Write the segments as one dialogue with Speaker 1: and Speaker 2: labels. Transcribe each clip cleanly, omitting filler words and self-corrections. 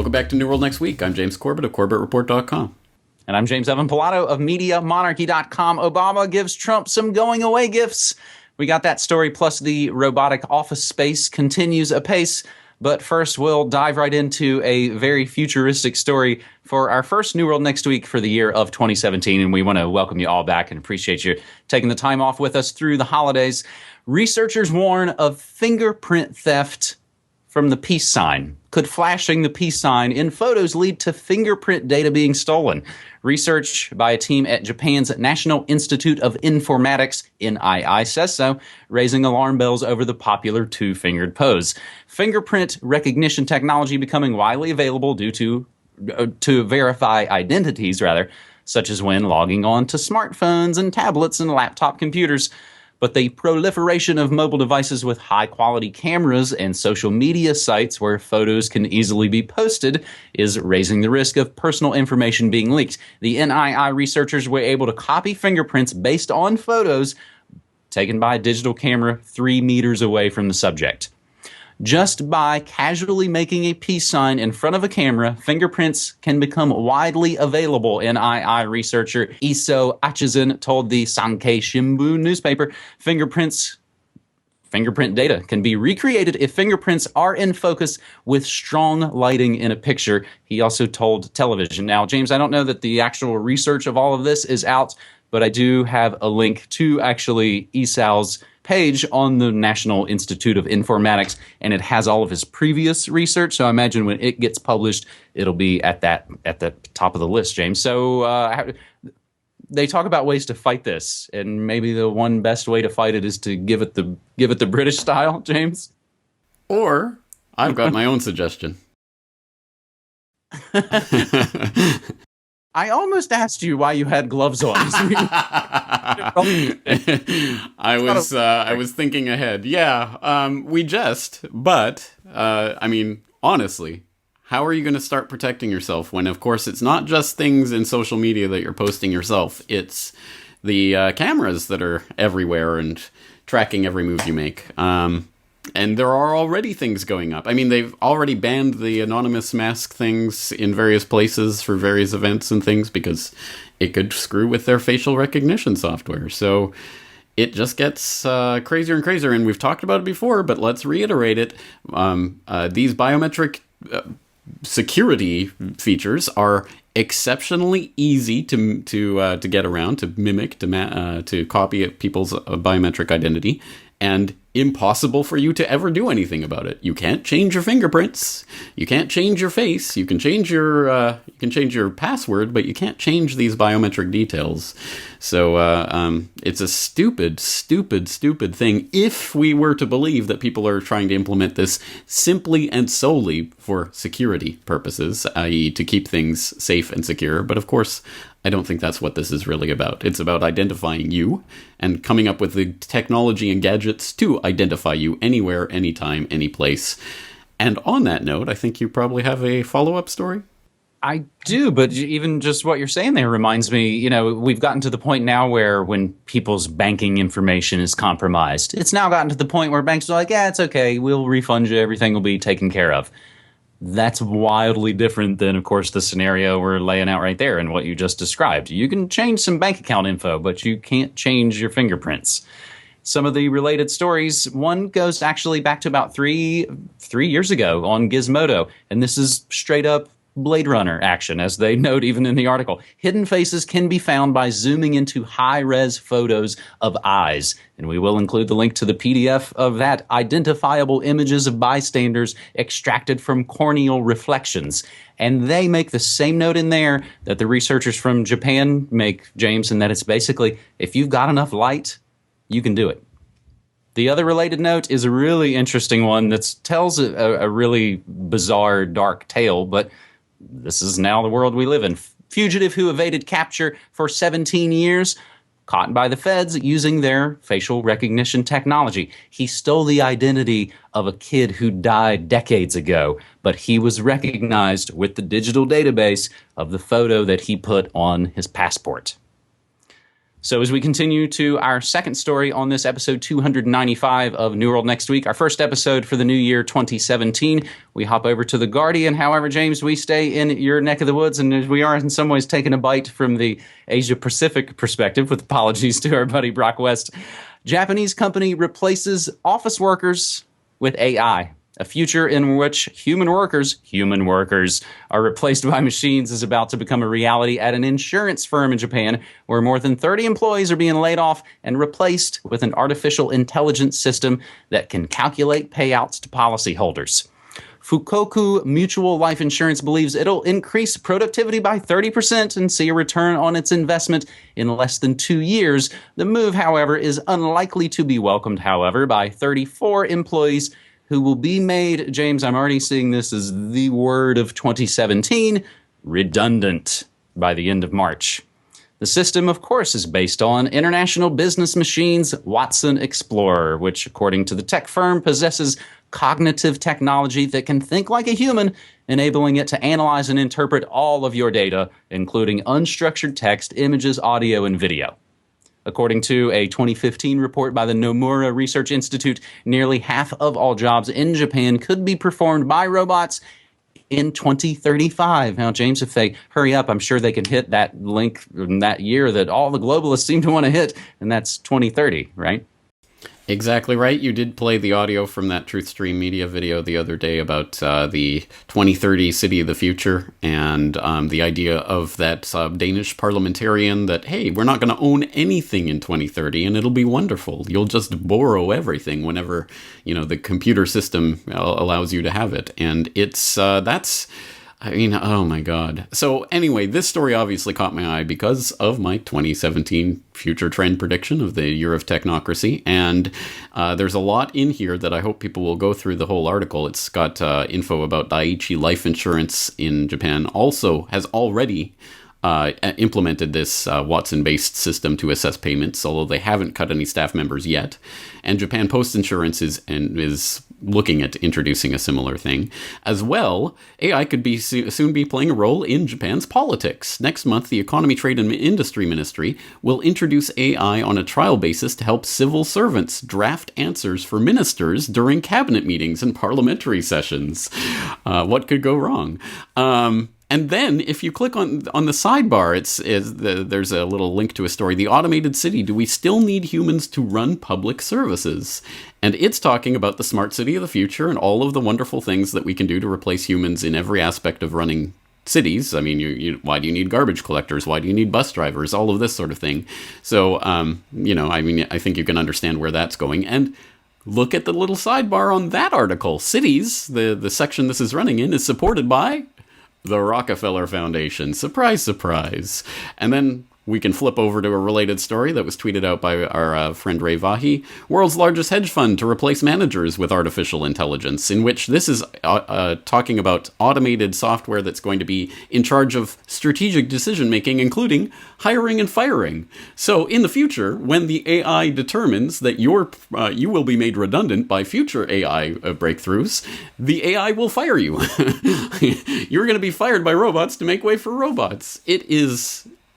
Speaker 1: Welcome back to New World Next Week. I'm James Corbett of CorbettReport.com.
Speaker 2: And I'm James Evan Pilato of MediaMonarchy.com. Obama gives Trump some going-away gifts. We got that story, plus the robotic office space continues apace. But first, we'll dive right into a very futuristic story for our first New World Next Week for the year of 2017. And we want to welcome you all back and appreciate you taking the time off with us through the holidays. Researchers warn of fingerprint theft from the peace sign. Could flashing the peace sign in photos lead to fingerprint data being stolen? Research by a team at Japan's National Institute of Informatics, NII, says so, raising alarm bells over the popular two-fingered pose. Fingerprint recognition technology becoming widely available due to verify identities, such as when logging on to smartphones and tablets and laptop computers. But the proliferation of mobile devices with high-quality cameras and social media sites where photos can easily be posted is raising the risk of personal information being leaked. The NII researchers were able to copy fingerprints based on photos taken by a digital camera 3 meters away from the subject. Just by casually making a peace sign in front of a camera, fingerprints can become widely available, NII researcher Isao Echizen told the Sankei Shimbun newspaper. Fingerprint data can be recreated if fingerprints are in focus with strong lighting in a picture, he also told television. Now, James, I don't know that the actual research of all of this is out, but I do have a link to actually Isao's page on the National Institute of Informatics, and it has all of his previous research. So I imagine when it gets published, it'll be at the top of the list, James. So they talk about ways to fight this, and maybe the one best way to fight it is to give it the British style, James.
Speaker 1: Or I've got my own suggestion.
Speaker 2: I almost asked you why you had gloves on.
Speaker 1: I was thinking ahead. Yeah, we jest, but I mean, honestly, how are you going to start protecting yourself when, of course, it's not just things in social media that you're posting yourself. It's the cameras that are everywhere and tracking every move you make. And there are already things going up. I mean, they've already banned the anonymous mask things in various places for various events and things because it could screw with their facial recognition software. So it just gets crazier and crazier. And we've talked about it before, but let's reiterate it. These biometric security features are exceptionally easy to get around, to mimic, to copy people's biometric identity, and impossible for you to ever do anything about it. You can't change your fingerprints. You can't change your face. You can change your password, but you can't change these biometric details. So it's a stupid thing if we were to believe that people are trying to implement this simply and solely for security purposes, i.e. to keep things safe and secure. But of course, I don't think that's what this is really about. It's about identifying you and coming up with the technology and gadgets to identify you anywhere, anytime, any place. And on that note, I think you probably have a follow-up story?
Speaker 2: I do, but even just what you're saying there reminds me, we've gotten to the point now where when people's banking information is compromised, it's now gotten to the point where banks are like, yeah, it's okay, we'll refund you, everything will be taken care of. That's wildly different than, of course, the scenario we're laying out right there and what you just described. You can change some bank account info, but you can't change your fingerprints. Some of the related stories, one goes actually back to about three years ago on Gizmodo, and this is straight up Blade Runner action, as they note even in the article. Hidden faces can be found by zooming into high-res photos of eyes. And we will include the link to the PDF of that. Identifiable images of bystanders extracted from corneal reflections. And they make the same note in there that the researchers from Japan make, James, and that it's basically, if you've got enough light, you can do it. The other related note is a really interesting one that tells a really bizarre, dark tale, but this is now the world we live in. Fugitive who evaded capture for 17 years, caught by the feds using their facial recognition technology. He stole the identity of a kid who died decades ago, but he was recognized with the digital database of the photo that he put on his passport. So as we continue to our second story on this episode 295 of New World Next Week, our first episode for the new year 2017, we hop over to The Guardian. However, James, we stay in your neck of the woods, and we are in some ways taking a bite from the Asia-Pacific perspective, with apologies to our buddy Brock West. Japanese company replaces office workers with AI. A future in which human workers are replaced by machines is about to become a reality at an insurance firm in Japan, where more than 30 employees are being laid off and replaced with an artificial intelligence system that can calculate payouts to policyholders. Fukoku Mutual Life Insurance believes it'll increase productivity by 30% and see a return on its investment in less than 2 years. The move, however, is unlikely to be welcomed, by 34 employees who will be made, James, I'm already seeing this as the word of 2017, redundant by the end of March. The system, of course, is based on International Business Machine's Watson Explorer, which, according to the tech firm, possesses cognitive technology that can think like a human, enabling it to analyze and interpret all of your data, including unstructured text, images, audio, and video. According to a 2015 report by the Nomura Research Institute, nearly half of all jobs in Japan could be performed by robots in 2035. Now, James, if they hurry up, I'm sure they can hit that link in that year that all the globalists seem to want to hit, and that's 2030, right?
Speaker 1: Exactly right. You did play the audio from that TruthStream Media video the other day about the 2030 City of the Future, and the idea of that Danish parliamentarian that, hey, we're not going to own anything in 2030 and it'll be wonderful. You'll just borrow everything whenever, the computer system allows you to have it. And it's oh my God. So anyway, this story obviously caught my eye because of my 2017 future trend prediction of the year of technocracy. And there's a lot in here that I hope people will go through the whole article. It's got info about Dai-ichi Life Insurance in Japan also has already implemented this Watson-based system to assess payments, although they haven't cut any staff members yet. And Japan Post Insurance is looking at introducing a similar thing. As well, AI could soon be playing a role in Japan's politics. Next month, the Economy, Trade and Industry Ministry will introduce AI on a trial basis to help civil servants draft answers for ministers during cabinet meetings and parliamentary sessions. What could go wrong? And then, if you click on the sidebar, there's a little link to a story. The Automated City, do we still need humans to run public services? And it's talking about the smart city of the future and all of the wonderful things that we can do to replace humans in every aspect of running cities. I mean, why do you need garbage collectors? Why do you need bus drivers? All of this sort of thing. So, I think you can understand where that's going. And look at the little sidebar on that article. Cities, the section this is running in, is supported by the Rockefeller Foundation. Surprise, surprise. And then we can flip over to a related story that was tweeted out by our friend Ray Vahi. World's largest hedge fund to replace managers with artificial intelligence, in which this is talking about automated software that's going to be in charge of strategic decision-making, including hiring and firing. So in the future, when the AI determines that you will be made redundant by future AI breakthroughs, the AI will fire you. You're going to be fired by robots to make way for robots.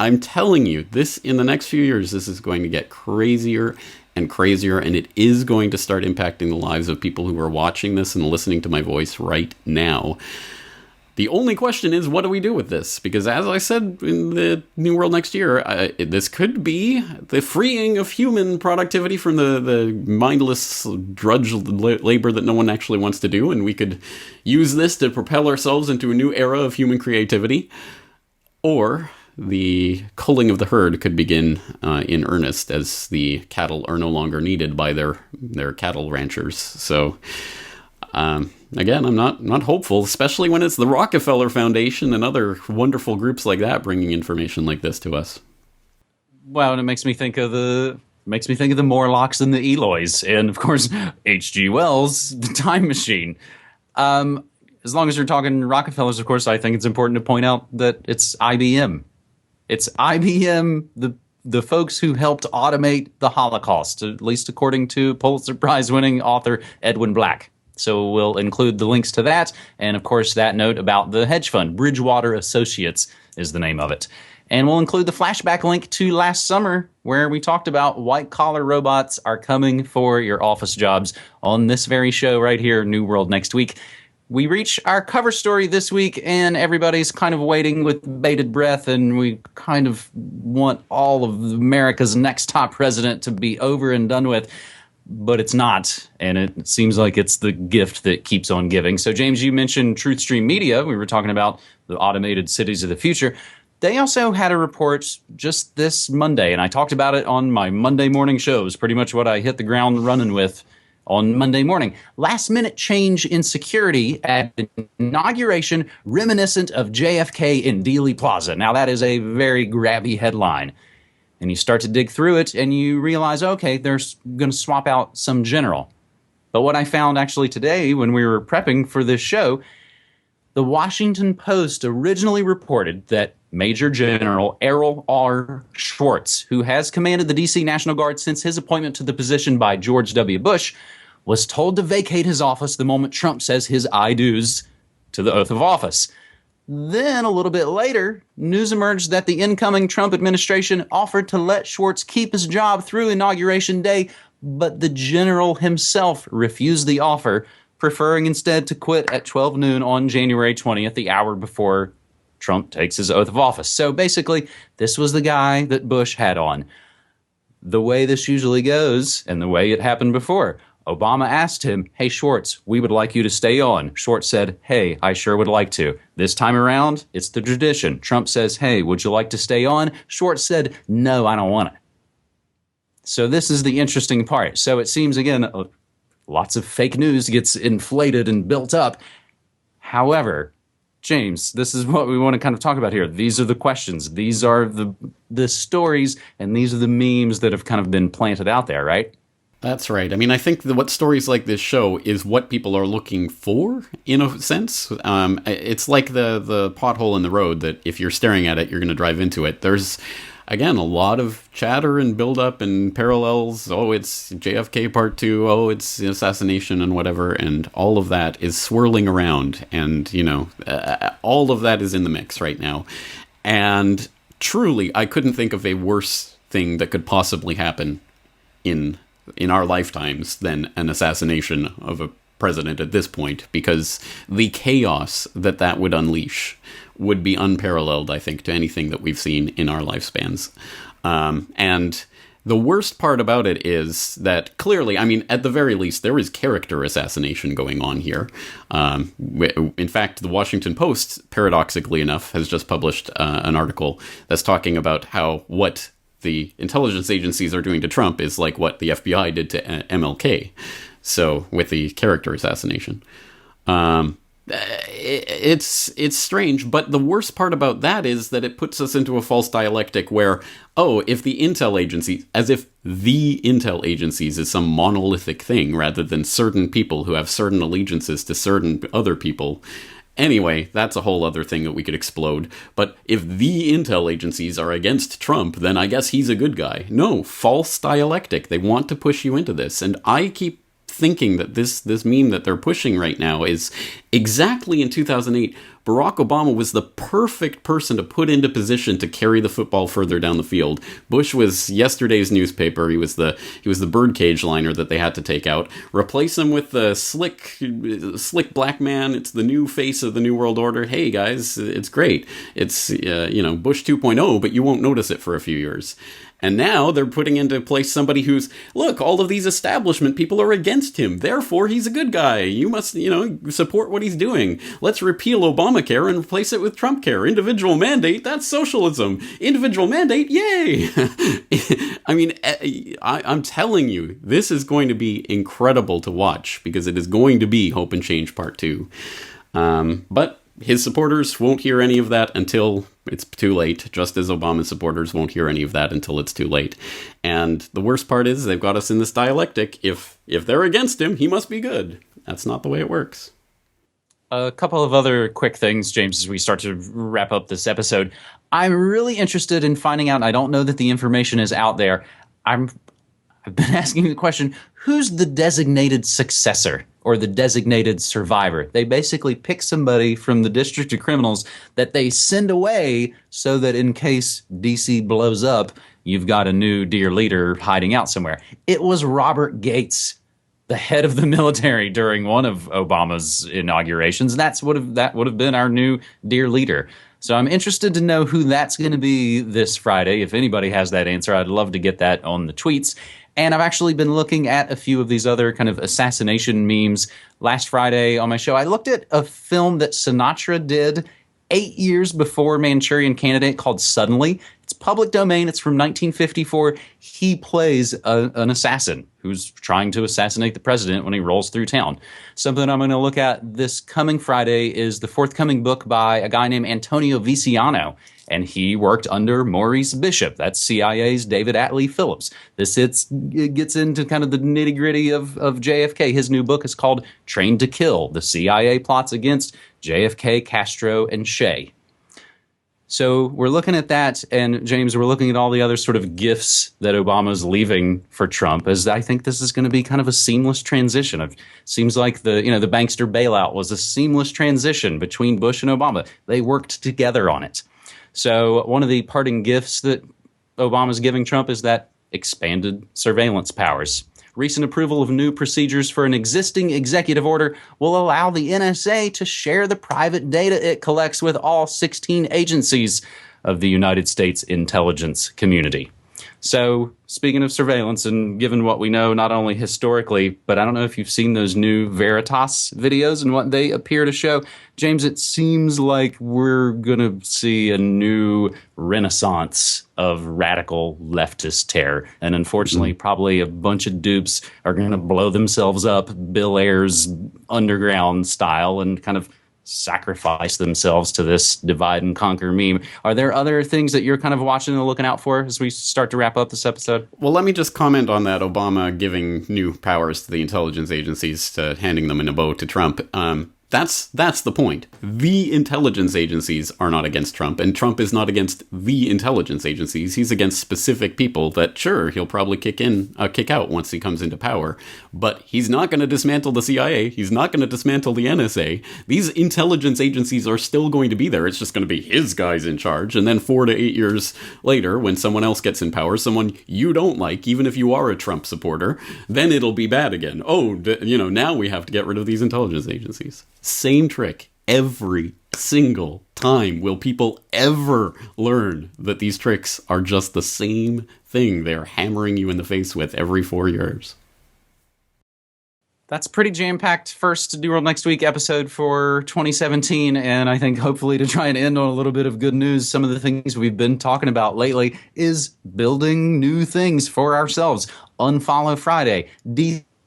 Speaker 1: I'm telling you, in the next few years, this is going to get crazier and crazier, and it is going to start impacting the lives of people who are watching this and listening to my voice right now. The only question is, what do we do with this? Because as I said in the New World Next Year, this could be the freeing of human productivity from the mindless drudge labor that no one actually wants to do, and we could use this to propel ourselves into a new era of human creativity. Or the culling of the herd could begin in earnest, as the cattle are no longer needed by their cattle ranchers. So, again, I'm not hopeful, especially when it's the Rockefeller Foundation and other wonderful groups like that bringing information like this to us.
Speaker 2: Well, and it makes me think of the Morlocks and the Eloys, and of course H.G. Wells' The Time Machine. As long as you're talking Rockefellers, of course, I think it's important to point out that it's IBM. It's IBM, the folks who helped automate the Holocaust, at least according to Pulitzer Prize-winning author Edwin Black. So we'll include the links to that, and of course that note about the hedge fund. Bridgewater Associates is the name of it. And we'll include the flashback link to last summer where we talked about white-collar robots are coming for your office jobs on this very show right here, New World Next Week. We reach our cover story this week, and everybody's kind of waiting with bated breath, and we kind of want all of America's next top president to be over and done with, but it's not, and it seems like it's the gift that keeps on giving. So, James, you mentioned TruthStream Media. We were talking about the automated cities of the future. They also had a report just this Monday, and I talked about it on my Monday morning shows, pretty much what I hit the ground running with on Monday morning. Last minute change in security at Inauguration reminiscent of JFK in Dealey Plaza. Now that is a very grabby headline. And you start to dig through it and you realize, okay, they're going to swap out some general. But what I found actually today when we were prepping for this show, the Washington Post originally reported that Major General Errol R. Schwartz, who has commanded the D.C. National Guard since his appointment to the position by George W. Bush, was told to vacate his office the moment Trump says his I do's to the oath of office. Then, a little bit later, news emerged that the incoming Trump administration offered to let Schwartz keep his job through Inauguration Day, but the general himself refused the offer, preferring instead to quit at 12 noon on January 20th, the hour before Trump takes his oath of office. So basically, this was the guy that Bush had on. The way this usually goes, and the way it happened before, Obama asked him, hey, Schwartz, we would like you to stay on. Schwartz said, hey, I sure would like to. This time around, it's the tradition. Trump says, hey, would you like to stay on? Schwartz said, no, I don't want it. So this is the interesting part. So it seems, again, lots of fake news gets inflated and built up. However, James, this is what we want to kind of talk about here. These are the questions. These are the stories, and these are the memes that have kind of been planted out there, right?
Speaker 1: That's right. I mean, I think what stories like this show is what people are looking for, in a sense. It's like the pothole in the road that if you're staring at it, you're going to drive into it. There's, again, a lot of chatter and build-up and parallels. Oh, it's JFK Part 2. Oh, it's assassination and whatever. And all of that is swirling around. And, all of that is in the mix right now. And truly, I couldn't think of a worse thing that could possibly happen in our lifetimes than an assassination of a president at this point, because the chaos that would unleash would be unparalleled, I think, to anything that we've seen in our lifespans. And the worst part about it is that clearly, I mean, at the very least, there is character assassination going on here. In fact, the Washington Post, paradoxically enough, has just published an article that's talking about how what the intelligence agencies are doing to Trump is like what the FBI did to MLK. So with the character assassination, it's strange. But the worst part about that is that it puts us into a false dialectic where, if the intel agencies, as if the intel agencies is some monolithic thing rather than certain people who have certain allegiances to certain other people. Anyway, that's a whole other thing that we could explode. But if the intel agencies are against Trump, then I guess he's a good guy. No, false dialectic. They want to push you into this. And I keep thinking that this meme that they're pushing right now is exactly in 2008. Barack Obama was the perfect person to put into position to carry the football further down the field. Bush was yesterday's newspaper. He was the birdcage liner that they had to take out. Replace him with the slick black man. It's the new face of the New World Order. Hey guys, it's great. It's Bush 2.0, but you won't notice it for a few years. And now they're putting into place somebody who's, look, all of these establishment people are against him. Therefore, he's a good guy. You must, support what he's doing. Let's repeal Obamacare and replace it with Trump care. Individual mandate, that's socialism. Individual mandate, yay! I mean, I'm telling you, this is going to be incredible to watch because it is going to be Hope and Change Part 2. But his supporters won't hear any of that until it's too late, just as Obama's supporters won't hear any of that until it's too late. And the worst part is they've got us in this dialectic. If they're against him, he must be good. That's not the way it works.
Speaker 2: A couple of other quick things, James, as we start to wrap up this episode. I'm really interested in finding out, and I don't know that the information is out there. I've been asking the question, who's the designated successor or the designated survivor. They basically pick somebody from the District of Criminals that they send away so that in case DC blows up, you've got a new dear leader hiding out somewhere. It was Robert Gates, the head of the military, during one of Obama's inaugurations. That would have been our new dear leader. So I'm interested to know who that's going to be this Friday. If anybody has that answer, I'd love to get that on the tweets. And I've actually been looking at a few of these other kind of assassination memes. Last Friday on my show, I looked at a film that Sinatra did 8 years before Manchurian Candidate called Suddenly. It's public domain. It's from 1954. He plays an assassin who's trying to assassinate the president when he rolls through town. Something I'm going to look at this coming Friday is the forthcoming book by a guy named Antonio Viciano, and he worked under Maurice Bishop. That's CIA's David Atlee Phillips. It gets into kind of the nitty-gritty of JFK. His new book is called Trained to Kill: The CIA Plots Against JFK, Castro, and Che. So we're looking at that, and James, we're looking at all the other sort of gifts that Obama's leaving for Trump, as I think this is going to be kind of a seamless transition. It seems like the bankster bailout was a seamless transition between Bush and Obama. They worked together on it. So one of the parting gifts that Obama's giving Trump is that expanded surveillance powers. Recent approval of new procedures for an existing executive order will allow the NSA to share the private data it collects with all 16 agencies of the United States intelligence community. So, speaking of surveillance, and given what we know not only historically, but I don't know if you've seen those new Veritas videos and what they appear to show. James, it seems like we're going to see a new renaissance of radical leftist terror. And unfortunately, probably a bunch of dupes are going to blow themselves up Bill Ayers underground style and kind of sacrifice themselves to this divide and conquer meme. Are there other things that you're kind of watching and looking out for as we start to wrap up this episode?
Speaker 1: Well, let me just comment on that Obama giving new powers to the intelligence agencies, to handing them in a bow to Trump. That's the point. The intelligence agencies are not against Trump, and Trump is not against the intelligence agencies. He's against specific people that, sure, he'll probably kick out once he comes into power. But he's not going to dismantle the CIA. He's not going to dismantle the NSA. These intelligence agencies are still going to be there. It's just going to be his guys in charge. And then 4 to 8 years later, when someone else gets in power, someone you don't like, even if you are a Trump supporter, then it'll be bad again. Oh, now we have to get rid of these intelligence agencies. Same trick every single time. Will people ever learn that these tricks are just the same thing they're hammering you in the face with every 4 years?
Speaker 2: That's pretty jam-packed first New World Next Week episode for 2017, and I think hopefully to try and end on a little bit of good news, some of the things we've been talking about lately is building new things for ourselves. Unfollow Friday,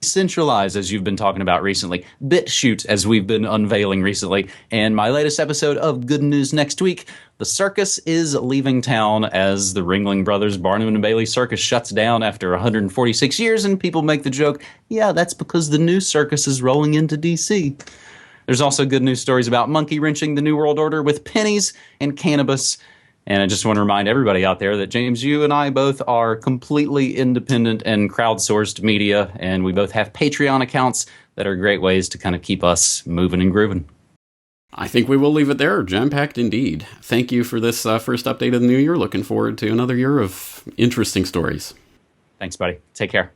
Speaker 2: Decentralize, as you've been talking about recently, BitChute, as we've been unveiling recently, and my latest episode of Good News Next Week, the circus is leaving town as the Ringling Brothers Barnum and Bailey Circus shuts down after 146 years, and people make the joke, yeah, that's because the new circus is rolling into D.C. There's also good news stories about monkey wrenching the New World Order with pennies and cannabis. And I just want to remind everybody out there that, James, you and I both are completely independent and crowdsourced media, and we both have Patreon accounts that are great ways to kind of keep us moving and grooving.
Speaker 1: I think we will leave it there. Jam-packed indeed. Thank you for this first update of the new year. Looking forward to another year of interesting stories.
Speaker 2: Thanks, buddy. Take care.